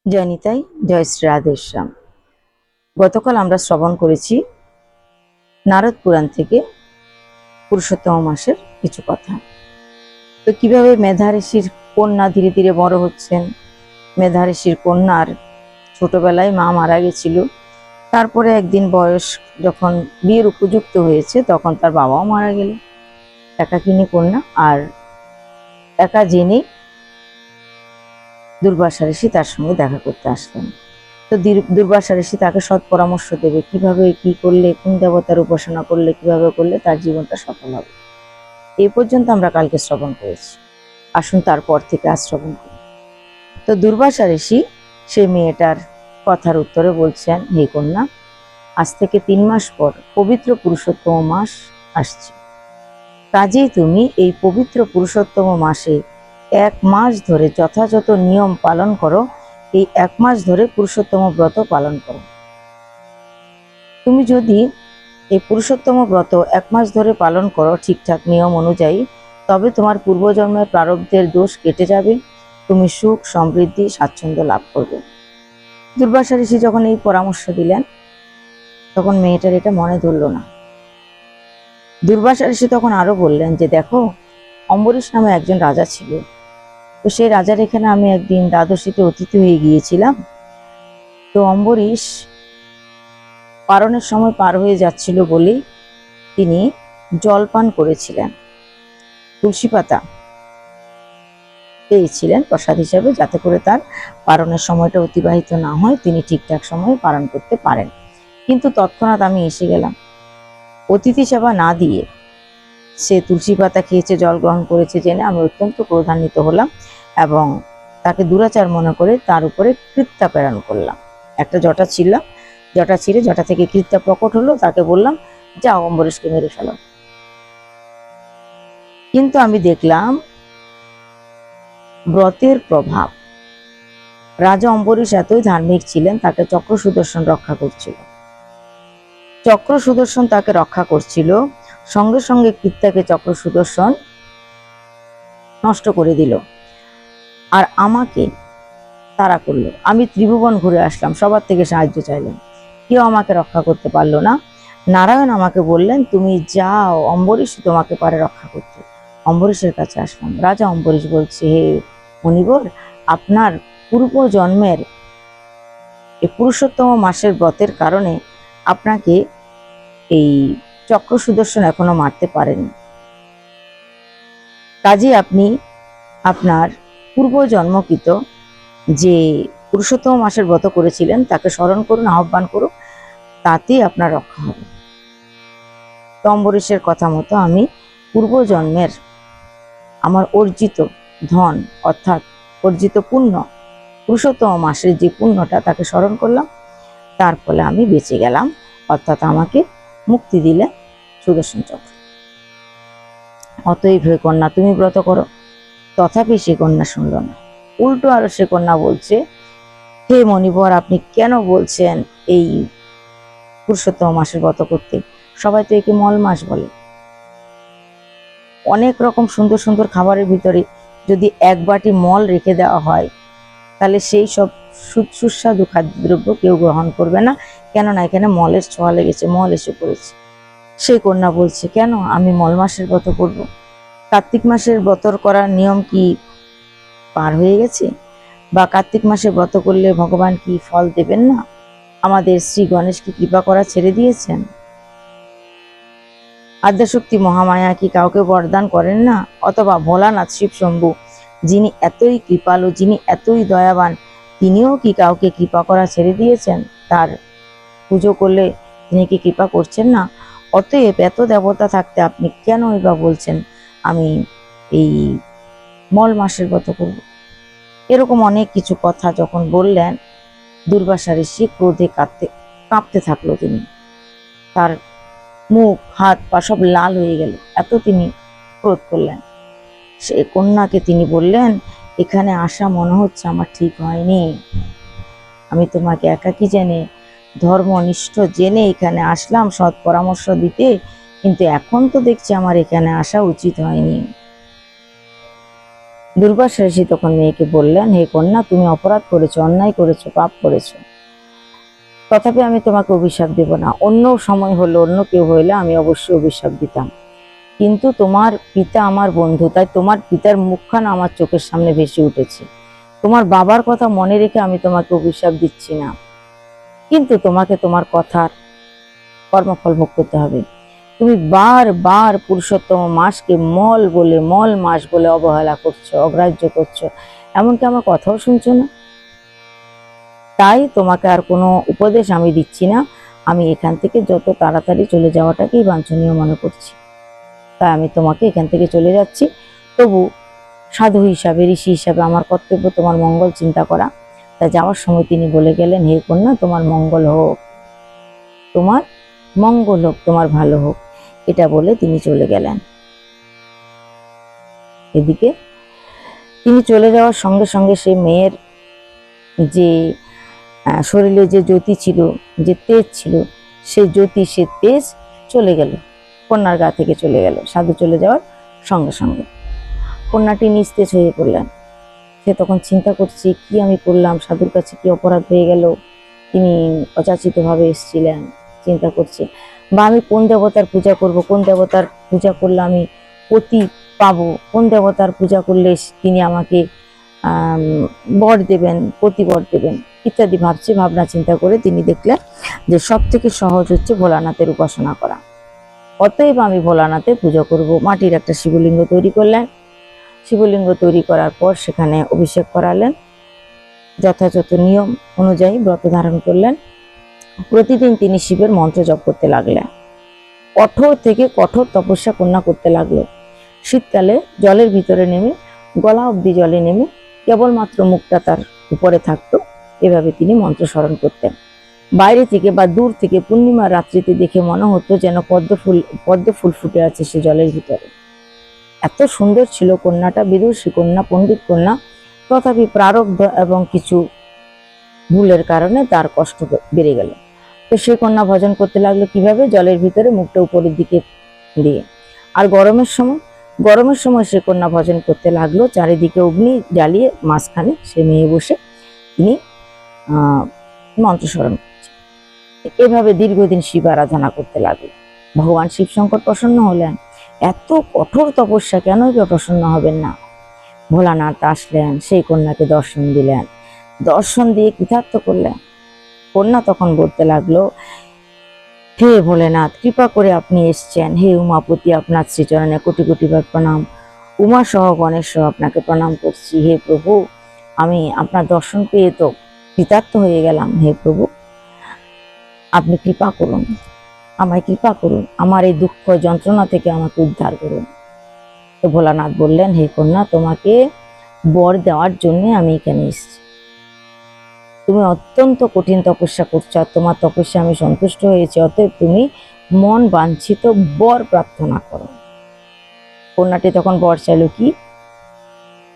জয় নিতাই, জয় শ্রী রাধেশ্যাম। গতকাল আমরা শ্রবণ করেছি নারদ পুরাণ থেকে পুরুষোত্তম মাসের কিছু কথা। তো কিভাবে মেধা ঋষির কন্যা ধীরে ধীরে বড় হচ্ছেন। মেধা ঋষির কন্যার ছোটবেলায় মা মারা গেছিল, তারপরে একদিন বয়স যখন বিয়ের উপযুক্ত হয়েছে তখন তার বাবাও মারা গেল। একাকিনী কন্যা, আর একা জেনে দুর্বাসা ঋষি তার সঙ্গে দেখা করতে আসলেন। তো দুর্বাসা ঋষি তাকে সৎ পরামর্শ দেবে কিভাবে কি করলে, কোন দেবতার উপাসনা করলে, কিভাবে করলে তার জীবনটা সফল হবে। এই পর্যন্ত আমরা কালকে শ্রবণ করেছি। আসুন তারপর থেকে আজ শ্রবণ করি। তো দুর্বাসা ঋষি সেই মেয়েটার কথার উত্তরে বলছেন, হে কন্যা, আজ থেকে 3 মাস পর পবিত্র পুরুষোত্তম মাস আসছে। কাজেই তুমি এই পবিত্র পুরুষোত্তম মাসে 1 মাস ধরে যথাযথ নিয়ম পালন করো। এই 1 মাস ধরে পুরুষোত্তম ব্রত পালন করো। তুমি যদি এই পুরুষোত্তম ব্রত 1 মাস ধরে পালন করো ঠিকঠাক নিয়ম অনুযায়ী, তবে তোমার পূর্বজন্মের প্রারব্ধের দোষ কেটে যাবে, তুমি সুখ, সমৃদ্ধি, স্বাচ্ছন্দ্য লাভ করবে। দুর্বাসা ঋষি যখন এই পরামর্শ দিলেন তখন মেয়েটার এটা মনে ধরল না। দুর্বাসা ঋষি তখন আরো বললেন যে, দেখো, অম্বরীশ নামে একজন রাজা ছিল। তো সেই রাজার এখানে আমি একদিন দ্বাদশীতে অতিথি হয়ে গিয়েছিলাম। তো অম্বরীশ পারণের সময় পার হয়ে যাচ্ছিল বলেই তিনি জলপান করেছিলেন, তুলসী পাতা পেয়েছিলেন প্রসাদ হিসাবে, যাতে করে তার পারণের সময়টা অতিবাহিত না হয়, তিনি ঠিকঠাক সময়ে পালন করতে পারেন। কিন্তু তৎক্ষণাৎ আমি এসে গেলাম, অতিথি সেবা না দিয়ে সে তুলসী পাতা খেয়েছে, জল গ্রহণ করেছে জেনে আমি অত্যন্ত ক্রোধান্বিত হলাম এবং তাকে দুরাচার মনে করে তার উপরে কৃত্যা প্রেরণ করলাম। একটা জটা ছিঁড়লাম, জটা ছিঁড়ে জটা থেকে কৃত্যা প্রকট হলো, তাকে বললাম, যাও অম্বরীশকে মেরে ফেলো। কিন্তু আমি দেখলাম ব্রতের প্রভাব, রাজা অম্বরীশ এতই ধার্মিক ছিলেন, তাকে চক্র সুদর্শন রক্ষা করছিল। চক্র সুদর্শন তাকে রক্ষা করছিল, সঙ্গে সঙ্গে কৃত্যাকে চক্র সুদর্শন নষ্ট করে দিল আর আমাকে তাড়া করলো। আমি ত্রিভুবন ঘুরে আসলাম, সবার থেকে সাহায্য চাইলাম, কেউ আমাকে রক্ষা করতে পারলো না। নারায়ণ আমাকে বললেন, তুমি যাও, অম্বরীশ তোমাকে পারে রক্ষা করতে। অম্বরীশের কাছে আসলাম। রাজা অম্বরীশ বলছে, হে মুনিবর, আপনার পূর্ব জন্মের এই পুরুষোত্তম মাসের ব্রতের কারণে আপনাকে এই চক্র সুদর্শন এখনো মারতে পারেনি। কাজে আপনি আপনার পূর্ব জন্মকৃত যে পুরুষোত্তম মাসের ব্রত করেছিলেন তাকে স্মরণ করুন, আহ্বান করুন, তাতেই আপনার রক্ষা হবে। তো অম্বরীশের কথা মতো আমি পূর্বজন্মের আমার অর্জিত ধন, অর্থাৎ অর্জিত পুণ্য, পুরুষোত্তম মাসের যে পুণ্যটা, তাকে স্মরণ করলাম, তার ফলে আমি বেঁচে গেলাম, অর্থাৎ আমাকে মুক্তি দিলে সুদর্শন চক্র। অতএব হে কন্যা, তুমি ব্রত করো। তথাপি সে কন্যা শুনল না, উল্টো আরো সে কন্যা বলছে, হে মণিবর, আপনি কেন বলছেন এই পুরুষোত্তম মাসের ব্রত করতে? সবাই তো একে মল মাস বলে। অনেক রকম সুন্দর সুন্দর খাবারের ভিতরে যদি 1 বাটি মল রেখে দেওয়া হয়, তাহলে সেই সব সুস্বাদু খাদ্যদ্রব্য কেউ গ্রহণ করবে না, কেননা এখানে মলের ছোঁয়া লেগেছে, মল এসে পড়েছে। সেই কন্যা বলছে, কেন আমি মল মাসের ব্রত করব? কার্তিক মাসের ব্রত করার নিয়ম কি পার হয়ে গেছে? বা কার্তিক মাসে ব্রত করলে ভগবান কি ফল দেবেন না? আমাদের শ্রী গণেশ কি কৃপা করা ছেড়ে দিয়েছেন? আদ্যাশক্তি মহামায়া কি কাউকে বরদান করেন না? অথবা ভোলানাথ শিব শম্ভু, যিনি এতই কৃপালু, যিনি এতই দয়াবান, তিনিও কি কাউকে কৃপা করা ছেড়ে দিয়েছেন? তার পুজো করলে তিনি কি কৃপা করছেন না? অতএব এত দেবতা থাকতে আপনি কেন বা বলছেন আমি এই মল মাসের ব্রত করব? এরকম অনেক কিছু কথা যখন বললেন, দুর্বাসা ঋষি ক্রোধে কাঁপতে থাকলো। তিনি, তার মুখ, হাত, পা সব লাল হয়ে গেল, এত তিনি ক্রোধ করলেন। সে কন্যাকে তিনি বললেন, এখানে আসা মনে হচ্ছে আমার ঠিক হয়নি। আমি তোমাকে একাকী জেনে, ধর্মনিষ্ঠ জেনে এখানে আসলাম সৎ পরামর্শ দিতে, কিন্তু এখন তো দেখছি আমার এখানে আসা উচিত হয়নি। দুর্বাসা ঋষি তখন মেয়েকে বললেন, হে কন্যা, তুমি অপরাধ করেছো, অন্যায় করেছো, পাপ করেছো, তথাপি আমি তোমাকে অভিশাপ দেব না। অন্য সময় হলো, অন্য কেউ হইলে আমি অবশ্যই অভিশাপ দিতাম, কিন্তু তোমার পিতা আমার বন্ধু, তাই তোমার পিতার মুখখানা আমার চোখের সামনে ভেসে উঠেছে। তোমার বাবার কথা মনে রেখে আমি তোমাকে অভিশাপ দিচ্ছি না, কিন্তু তোমাকে তোমার কথার কর্মফল ভোগ করতে হবে। তুমি বারবার পুরুষোত্তম মাসকে মল মাস বলে অবহেলা করছো, অগ্রাহ্য করছো, এমনকি আমার কথাও শুনছো না। তাই তোমাকে আর কোনো উপদেশ আমি দিচ্ছি না, আমি এখান থেকে যত তাড়াতাড়ি চলে যাওয়াটাকেই বাঞ্ছনীয় মনে করছি। তাই আমি তোমাকে এখান থেকে চলে যাচ্ছি। তবু সাধু হিসাবে, ঋষি হিসাবে আমার কর্তব্য তোমার মঙ্গল চিন্তা করা। তা যাওয়ার সময় তিনি বলে গেলেন, হে কন্যা, তোমার মঙ্গল হোক, তোমার মঙ্গল হোক, তোমার ভালো হোক, এটা বলে তিনি চলে গেলেন। এদিকে তিনি চলে যাওয়ার সঙ্গে সঙ্গে সেই মেয়ের যে শরীরে যে জ্যোতি ছিল, যে তেজ ছিল, সেই জ্যোতি, সে তেজ চলে গেল, কন্যার গা থেকে চলে গেল। সাধু চলে যাওয়ার সঙ্গে সঙ্গে কন্যাটি নিস্তেজ হয়ে পড়লেন। সে তখন চিন্তা করছে, কি আমি করলাম, সাধুর কাছে কি অপরাধ হয়ে গেল, তিনি অযাচিত ভাবে এসেছিলেন, চিন্তা করছে, বা আমি কোন দেবতার পূজা করব, কোন দেবতার পূজা করলে আমি পতি পাবো, কোন দেবতার পূজা করলে তিনি আমাকে বর দেবেন, প্রতিবর দেবেন, ইত্যাদি ভাবছে। ভাবনা চিন্তা করে তিনি দেখলেন যে সব থেকে সহজ হচ্ছে ভোলানাথের উপাসনা করা। অতএব আমি ভোলানাথের পুজো করব। মাটির একটা শিবলিঙ্গ তৈরি করলেন। শিবলিঙ্গ তৈরি করার পর সেখানে অভিষেক করালেন, যথাযথ নিয়ম অনুযায়ী ব্রত ধারণ করলেন। প্রতিদিন তিনি শিবের মন্ত্র জপ করতে লাগলেন। কঠোর থেকে কঠোর তপস্যা কন্যা করতে লাগলো। শীতকালে জলের ভিতরে নেমে, গলা অবধি জলে নেমে কেবলমাত্র মুখটা তার উপরে থাকতো, এভাবে তিনি মন্ত্র স্মরণ করতেন। বাইরে থেকে বা দূর থেকে পূর্ণিমা রাত্রিতে দেখে মনে হতো যেন পদ্ম ফুল ফুটে আছে সে জলের ভিতরে। এত সুন্দর ছিল কন্যাটা, বিদুষী কন্যা, পণ্ডিত কন্যা। তথাপি প্রারব্ধ এবং কিছু ভুলের কারণে তার কষ্ট বেড়ে গেল। তো সে কন্যা ভজন করতে লাগলো কিভাবে, জলের ভিতরে মুখটা উপরের দিকে দিয়ে। আর গরমের সময় সে কন্যা ভজন করতে লাগলো, চারিদিকে অগ্নি জ্বালিয়ে মাঝখানে সে মেয়ে বসে তিনি মন্ত্র স্মরণ করছে। এভাবে দীর্ঘদিন শিব আরাধনা করতে লাগলো। ভগবান শিব শঙ্কর প্রসন্ন হলেন। এত কঠোর তপস্যা কেনই বা প্রসন্ন হবেন না। ভোলানাথ আসলেন, সেই কন্যাকে দর্শন দিলেন, দর্শন দিয়ে কৃতার্থ করলেন। কন্যা তখন বলতে লাগলো, হে ভোলেনাথ, কৃপা করে আপনি এসছেন। হে উমাপতি, আপনার শ্রীচরণে কোটি কোটিবার প্রণাম। উমা সহ গণেশ সহ আপনাকে প্রণাম করছি। হে প্রভু, আমি আপনার দর্শন পেয়ে তো কৃতার্থ হয়ে গেলাম। হে প্রভু, আপনি কৃপা করুন, আমায় কৃপা করুন, আমার এই দুঃখ যন্ত্রণা থেকে আমাকে উদ্ধার করুন। তো ভোলানাথ বললেন, হে কন্যা, তোমাকে বর দেওয়ার জন্য আমি এখানে এসেছি। তুমি অত্যন্ত কঠিন তপস্যা করছো, আর তোমার তপস্যা আমি সন্তুষ্ট হয়েছি। অতএব তুমি মন বাঞ্ছিত বর প্রার্থনা করো। কন্যাটি তখন বর চাইল, কি?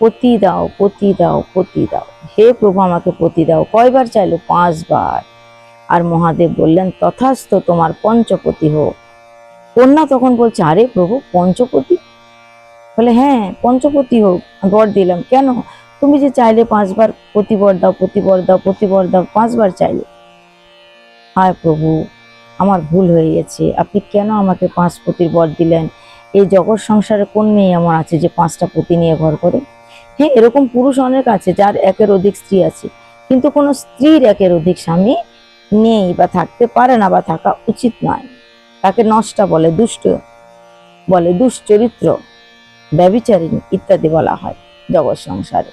পতি দাও, পতি দাও, পতি দাও। হে প্রভু, আমাকে পতি দাও। কয়বার চাইলো? 5 বার। আর মহাদেব বললেন, তথাস্তু, তোমার পঞ্চপতি হোক। কন্যা তখন বলছে, আরে প্রভু, পঞ্চপতি? বলে, হ্যাঁ, পঞ্চপতি হোক, বর দিলাম। কেন? তুমি যে চাইলে 5 বার প্রতিবর দাও, প্রতিবর দাও, প্রতিবর দাও, 5 বার চাইলে। হায় প্রভু, আমার ভুল হয়ে গেছে, আপনি কেন আমাকে 5 পতির বর দিলেন? এই জগৎ সংসারে কোন মেয়ে এমন আছে যে 5টা পতি নিয়ে ঘর করে? হ্যাঁ, এরকম পুরুষ অনেক আছে যার একের অধিক স্ত্রী আছে, কিন্তু কোনো স্ত্রীর একের অধিক স্বামী নেই, বা থাকতে পারে না, বা থাকা উচিত নয়। তাকে নষ্টা বলে, দুষ্ট বলে, দুশ্চরিত্র, ব্যভিচারিণী ইত্যাদি বলা হয় জগৎ সংসারে।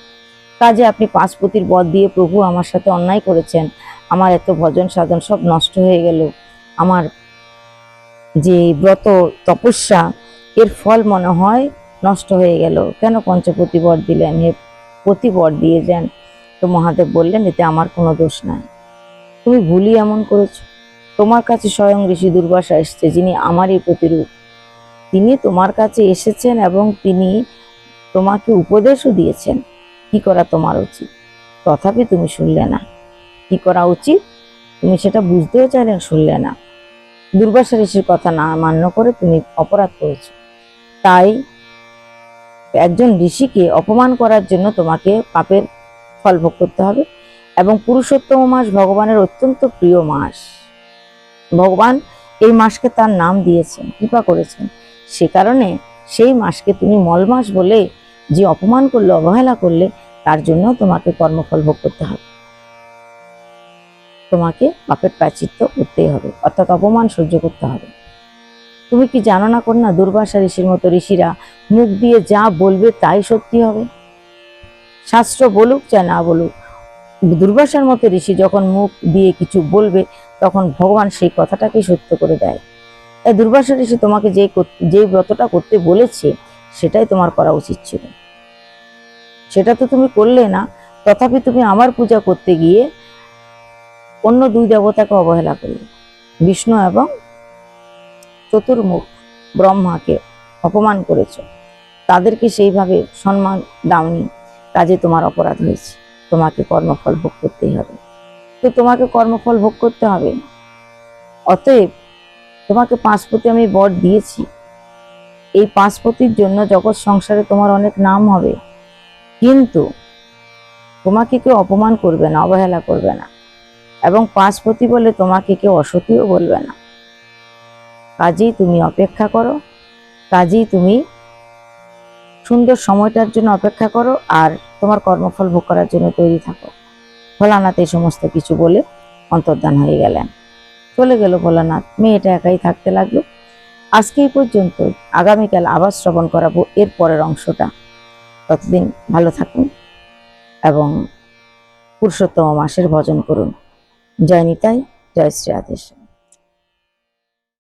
কাজে আপনি 5 পতির বর দিয়ে প্রভু আমার সাথে অন্যায় করেছেন। আমার এত ভজন সাধন সব নষ্ট হয়ে গেল। আমার যে ব্রত তপস্যা, এর ফল মনে হয় নষ্ট হয়ে গেল। কেন পঞ্চপতি বর দিলেন? হে পতি বর দিয়ে যান। তো মহাদেব বললেন, এতে আমার কোনো দোষ নাই, তুমি ভুলই এমন করেছো। তোমার কাছে স্বয়ং ঋষি দুর্বাসা এসছে, যিনি আমারই প্রতিরূপ। তিনি তোমার কাছে এসেছেন এবং তিনি তোমাকে উপদেশও দিয়েছেন কি করা তোমার উচিত, তথাপি তুমি শুনলে না। কি করা উচিত তুমি সেটা বুঝতেও চাইলেন, শুনলে না। দুর্বাসা ঋষির কথা না মান্য করে তুমি অপরাধ করেছো। তাই একজন ঋষিকে অপমান করার জন্য তোমাকে পাপের ফল ভোগ করতে হবে। এবং পুরুষোত্তম মাস ভগবানের অত্যন্ত প্রিয় মাস। ভগবান এই মাসকে তার নাম দিয়েছেন, কৃপা করেছেন। সে কারণে সেই মাসকে তুমি মল মাস বলে যে অপমান করলে, অবহেলা করলে, তার জন্য তোমাকে কর্মফল ভোগ করতে হবে। তোমাকে পাপের প্রায়শ্চিত্ত করতেই হবে, অর্থাৎ অপমান সহ্য করতে হবে। তুমি কি জানো না কন্যা, দুর্বাসা ঋষির মতো ঋষিরা মুখ দিয়ে যা বলবে তাই সত্যি হবে। শাস্ত্র বলুক চাই না বলুক, দুর্বাসার মতো ঋষি যখন মুখ দিয়ে কিছু বলবে তখন ভগবান সেই কথাটাকেই সত্য করে দেয়। তাই দুর্বাসা ঋষি তোমাকে যে ব্রতটা করতে বলেছে সেটাই তোমার করা উচিত ছিল। সেটা তো তুমি করলে না, তথাপি তুমি আমার পূজা করতে গিয়ে অন্য দুই দেবতাকে অবহেলা করলে। বিষ্ণু এবং চতুর্মুখ ব্রহ্মাকে অপমান করেছ, তাদেরকে সেইভাবে সম্মান দাওনি, কাজে তোমার অপরাধ হয়েছে। তোমাকে কর্মফল ভোগ করতেই হবে। তো তোমাকে কর্মফল ভোগ করতে হবে। অতএব তোমাকে পাঁচপতি আমি বর দিয়েছি। এই পাঁচপতির জন্য জগৎ সংসারে তোমার অনেক নাম হবে, কিন্তু তোমাকে কেউ অপমান করবে না, অবহেলা করবে না, এবং পাঁচপতি বলে তোমাকে কেউ অসতীও বলবে না। কাজেই তুমি অপেক্ষা করো, কাজেই তুমি সুন্দর সময়টার জন্য অপেক্ষা করো, আর তোমার কর্মফল ভোগ করার জন্য তৈরি থাকো। ভোলানাথ এই সমস্ত কিছু বলে অন্তর্ধান হয়ে গেলেন। চলে গেল ভোলানাথ। মেয়েটা একাই থাকতে লাগলো। আজকে এই পর্যন্ত। আগামীকাল আবার শ্রবণ করাবো এর পরের অংশটা। ততদিন ভালো থাকুন এবং পুরুষোত্তম মাসের ভজন করুন। জয় নিতাই, জয় শ্রী রাধেশ্যাম।